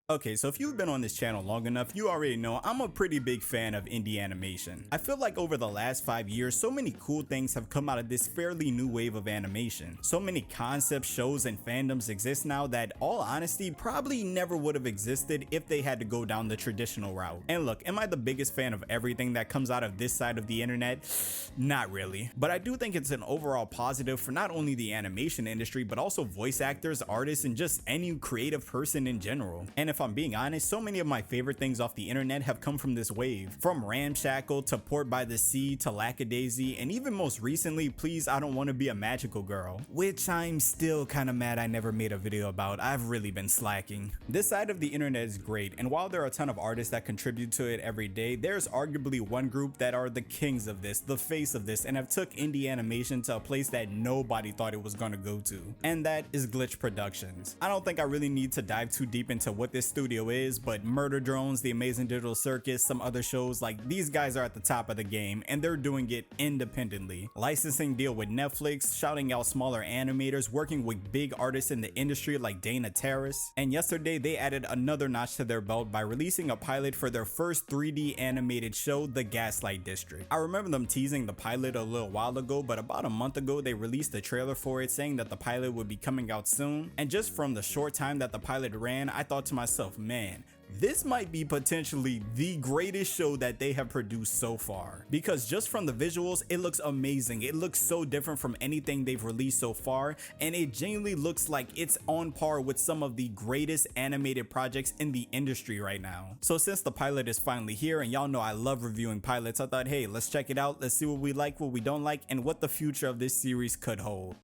Okay, so if you've been on this channel long enough, you already know I'm a pretty big fan of indie animation. I feel like over the last 5 years, so many cool things have come out of this fairly new wave of animation. So many concept shows and fandoms exist now that, all honesty, probably never would have existed if they had to go down the traditional route. And look, am I the biggest fan of everything that comes out of this side of the internet? Not really. But I do think it's an overall positive for not only the animation industry, but also voice actors, artists, and just any creative person in general. And if I'm being honest, so many of my favorite things off the internet have come from this wave. From Ramshackle to Port by the Sea to Lackadaisy, and even most recently, Please I Don't Want to Be a Magical Girl, which I'm still kinda mad I never made a video about. I've really been slacking. This side of the internet is great, and while there are a ton of artists that contribute to it every day, there's arguably one group that are the kings of this, the face of this, and have took indie animation to a place that nobody thought it was gonna go to. And that is Glitch Productions. I don't think I really need to dive too deep into what this studio is, but Murder Drones, The Amazing Digital Circus, some other shows, like these guys are at the top of the game and they're doing it independently. Licensing deal with Netflix, shouting out smaller animators, working with big artists in the industry like Dana Terrace. And yesterday they added another notch to their belt by releasing a pilot for their first 3D animated show, The Gaslight District. I remember them teasing the pilot a little while ago, but about a month ago they released a trailer for it saying that the pilot would be coming out soon. And just from the short time that the pilot ran, I thought to myself, man, this might be potentially the greatest show that they have produced so far, because just from the visuals, it looks amazing. It looks so different from anything they've released so far, and it genuinely looks like it's on par with some of the greatest animated projects in the industry right now. So since the pilot is finally here, and y'all know I love reviewing pilots, I thought, hey, let's check it out. Let's see what we like, what we don't like, and what the future of this series could hold.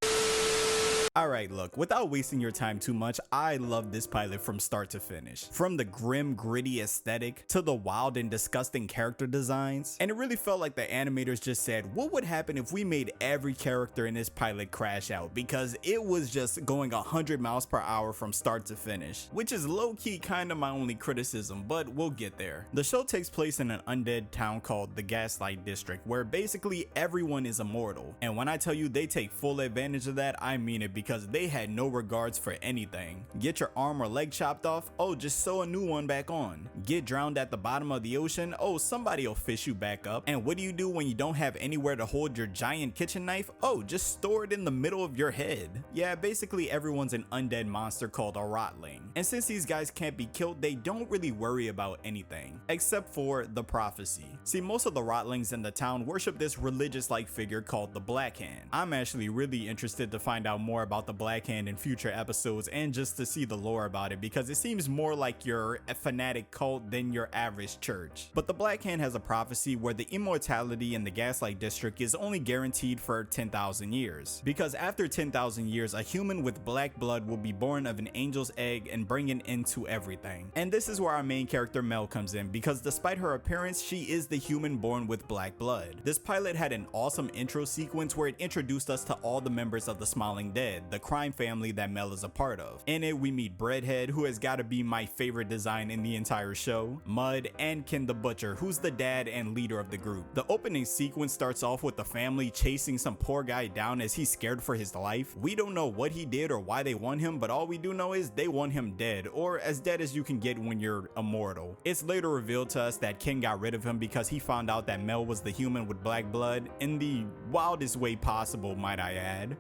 Alright, look, without wasting your time too much, I love this pilot from start to finish. From the grim, gritty aesthetic to the wild and disgusting character designs. And it really felt like the animators just said, what would happen if we made every character in this pilot crash out? Because it was just going 100 miles per hour from start to finish, which is low-key kinda my only criticism, but we'll get there. The show takes place in an undead town called the Gaslight District, where basically everyone is immortal. And when I tell you they take full advantage of that, I mean it, because they had no regards for anything. Get your arm or leg chopped off? Oh, just sew a new one back on. Get drowned at the bottom of the ocean? Oh, somebody will fish you back up. And what do you do when you don't have anywhere to hold your giant kitchen knife? Oh, just store it in the middle of your head. Yeah, basically everyone's an undead monster called a rotling. And since these guys can't be killed, they don't really worry about anything, except for the prophecy. See, most of the rotlings in the town worship this religious-like figure called the Black Hand. I'm actually really interested to find out more about the Black Hand in future episodes and just to see the lore about it, because it seems more like you're a fanatic cult than your average church. But the Black Hand has a prophecy where the immortality in the Gaslight District is only guaranteed for 10,000 years. Because after 10,000 years, a human with black blood will be born of an angel's egg and bring an end to everything. And this is where our main character Mel comes in, because despite her appearance, she is the human born with black blood. This pilot had an awesome intro sequence where it introduced us to all the members of the Smiling Dead, the crime family that Mel is a part of. In it, we meet Breadhead, who has got to be my favorite design in the entire show, Mud, and Ken the Butcher, who's the dad and leader of the group. The opening sequence starts off with the family chasing some poor guy down as he's scared for his life. We don't know what he did or why they want him, but all we do know is they want him dead, or as dead as you can get when you're immortal. It's later revealed to us that Ken got rid of him because he found out that Mel was the human with black blood, in the wildest way possible, might I add.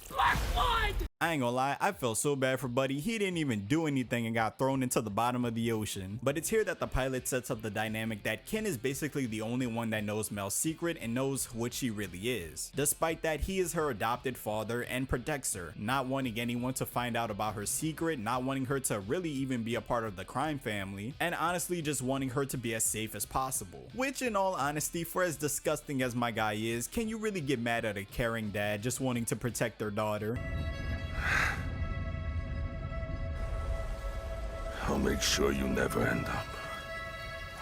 Black blood! I ain't gonna lie, I felt so bad for Buddy. He didn't even do anything and got thrown into the bottom of the ocean. But it's here that the pilot sets up the dynamic that Ken is basically the only one that knows Mel's secret and knows what she really is. Despite that, he is her adopted father and protects her, not wanting anyone to find out about her secret, not wanting her to really even be a part of the crime family, and honestly just wanting her to be as safe as possible. Which, in all honesty, for as disgusting as my guy is, can you really get mad at a caring dad just wanting to protect their daughter? I'll make sure you never end up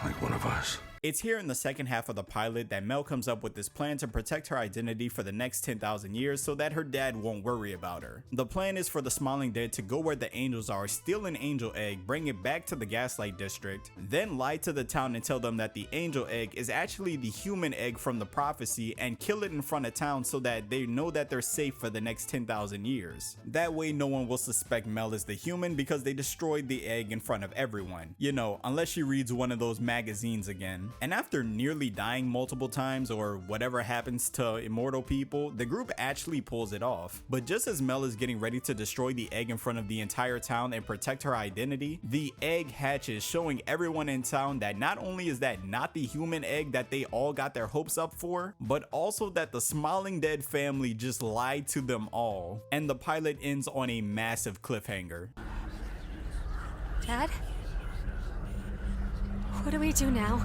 like one of us. It's here in the second half of the pilot that Mel comes up with this plan to protect her identity for the next 10,000 years so that her dad won't worry about her. The plan is for the Smiling Dead to go where the angels are, steal an angel egg, bring it back to the Gaslight district, then lie to the town and tell them that the angel egg is actually the human egg from the prophecy and kill it in front of town so that they know that they're safe for the next 10,000 years. That way no one will suspect Mel is the human because they destroyed the egg in front of everyone. You know, unless she reads one of those magazines again. And after nearly dying multiple times or whatever happens to immortal people, the group actually pulls it off. But just as Mel is getting ready to destroy the egg in front of the entire town and protect her identity, the egg hatches, showing everyone in town that not only is that not the human egg that they all got their hopes up for, but also that the Smiling Dead family just lied to them all. And the pilot ends on a massive cliffhanger. Dad? What do we do now?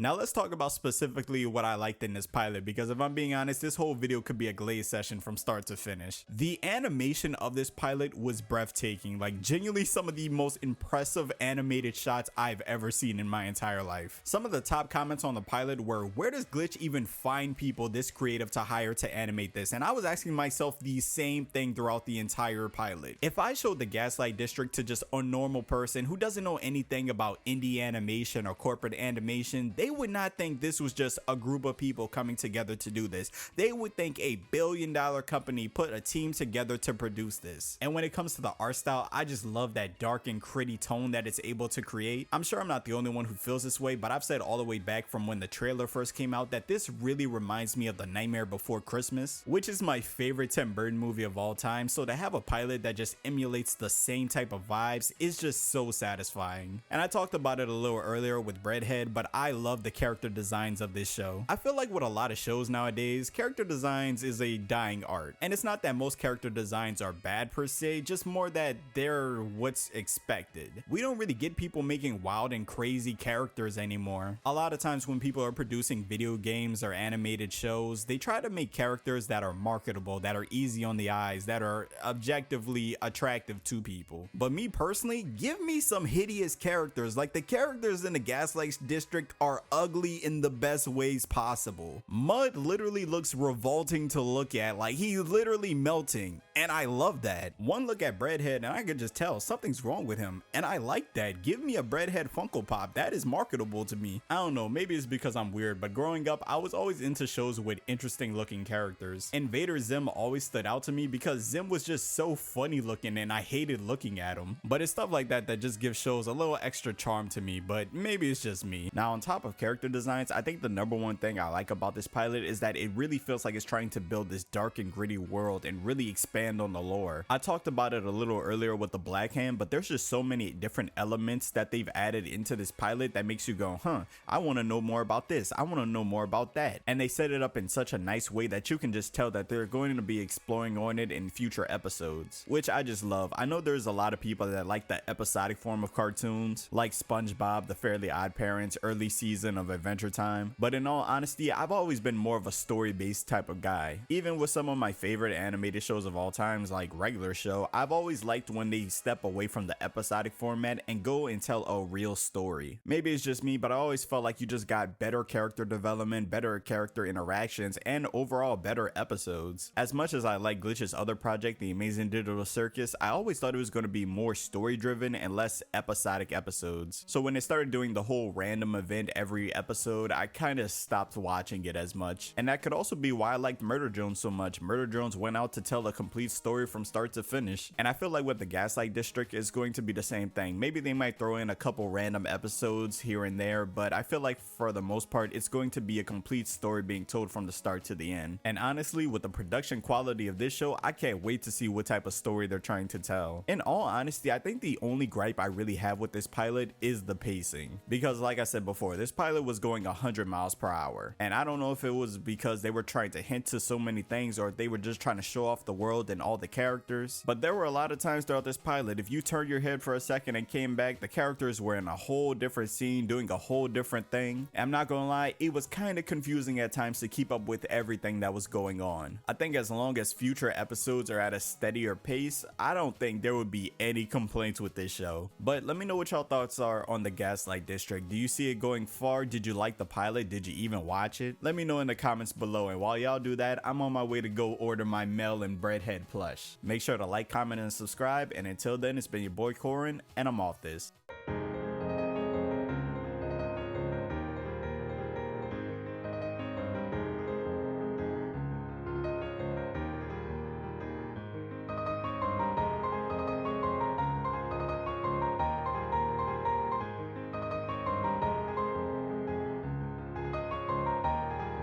Now let's talk about specifically what I liked in this pilot, because if I'm being honest, this whole video could be a glaze session from start to finish. The animation of this pilot was breathtaking, like genuinely some of the most impressive animated shots I've ever seen in my entire life. Some of the top comments on the pilot were, where does Glitch even find people this creative to hire to animate this? And I was asking myself the same thing throughout the entire pilot. If I showed the Gaslight district to just a normal person who doesn't know anything about indie animation or corporate animation, they would not think this was just a group of people coming together to do this. They would think a billion-dollar company put a team together to produce this. And when it comes to the art style, I just love that dark and gritty tone that it's able to create. I'm sure I'm not the only one who feels this way, but I've said all the way back from when the trailer first came out that this really reminds me of The Nightmare Before Christmas, which is my favorite Tim Burton movie of all time. So to have a pilot that just emulates the same type of vibes is just so satisfying. And I talked about it a little earlier with Breadhead, but I love the character designs of this show. I feel like with a lot of shows nowadays, character designs is a dying art. And it's not that most character designs are bad per se, just more that they're what's expected. We don't really get people making wild and crazy characters anymore. A lot of times when people are producing video games or animated shows, they try to make characters that are marketable, that are easy on the eyes, that are objectively attractive to people. But me personally, give me some hideous characters. Like the characters in the Gaslight district are ugly in the best ways possible. Mud literally looks revolting to look at, like he's literally melting, and I love that. One look at Breadhead and I could just tell something's wrong with him, and I like that. Give me a Breadhead Funko Pop, that is marketable to me. I don't know, maybe it's because I'm weird, but growing up I was always into shows with interesting looking characters. Invader Zim always stood out to me because Zim was just so funny looking and I hated looking at him. But it's stuff like that that just gives shows a little extra charm to me, but maybe it's just me. Now on top of character designs, I think the number one thing I like about this pilot is that it really feels like it's trying to build this dark and gritty world and really expand on the lore. I talked about it a little earlier with the Black Hand, but there's just so many different elements that they've added into this pilot that makes you go, huh, I want to know more about this, I want to know more about that. And they set it up in such a nice way that you can just tell that they're going to be exploring on it in future episodes, which I just love. I know there's a lot of people that like the episodic form of cartoons, like SpongeBob, The Fairly Odd Parents, early season of Adventure Time, but in all honesty, I've always been more of a story-based type of guy. Even with some of my favorite animated shows of all times, like Regular Show, I've always liked when they step away from the episodic format and go and tell a real story. Maybe it's just me, but I always felt like you just got better character development, better character interactions, and overall better episodes. As much as I like Glitch's other project, The Amazing Digital Circus, I always thought it was going to be more story-driven and less episodic episodes. So when they started doing the whole random event every episode, I kind of stopped watching it as much. And that could also be why I liked Murder Jones so much. Murder Jones went out to tell a complete story from start to finish. And I feel like with the Gaslight District, it's going to be the same thing. Maybe they might throw in a couple random episodes here and there, but I feel like for the most part, it's going to be a complete story being told from the start to the end. And honestly, with the production quality of this show, I can't wait to see what type of story they're trying to tell. In all honesty, I think the only gripe I really have with this pilot is the pacing. Because like I said before, this pilot was going 100 miles per hour. And I don't know if it was because they were trying to hint to so many things or if they were just trying to show off the world and all the characters. But there were a lot of times throughout this pilot, if you turned your head for a second and came back, the characters were in a whole different scene doing a whole different thing. And I'm not gonna lie, it was kind of confusing at times to keep up with everything that was going on. I think as long as future episodes are at a steadier pace, I don't think there would be any complaints with this show. But let me know what y'all thoughts are on the Gaslight District. Do you see it going far far? Did you like the pilot? Did you even watch it? Let me know in the comments below, and while y'all do that, I'm on my way to go order my Mel and Breadhead plush. Make sure to like, comment, and subscribe, and until then, it's been your boy Corin, and I'm off this.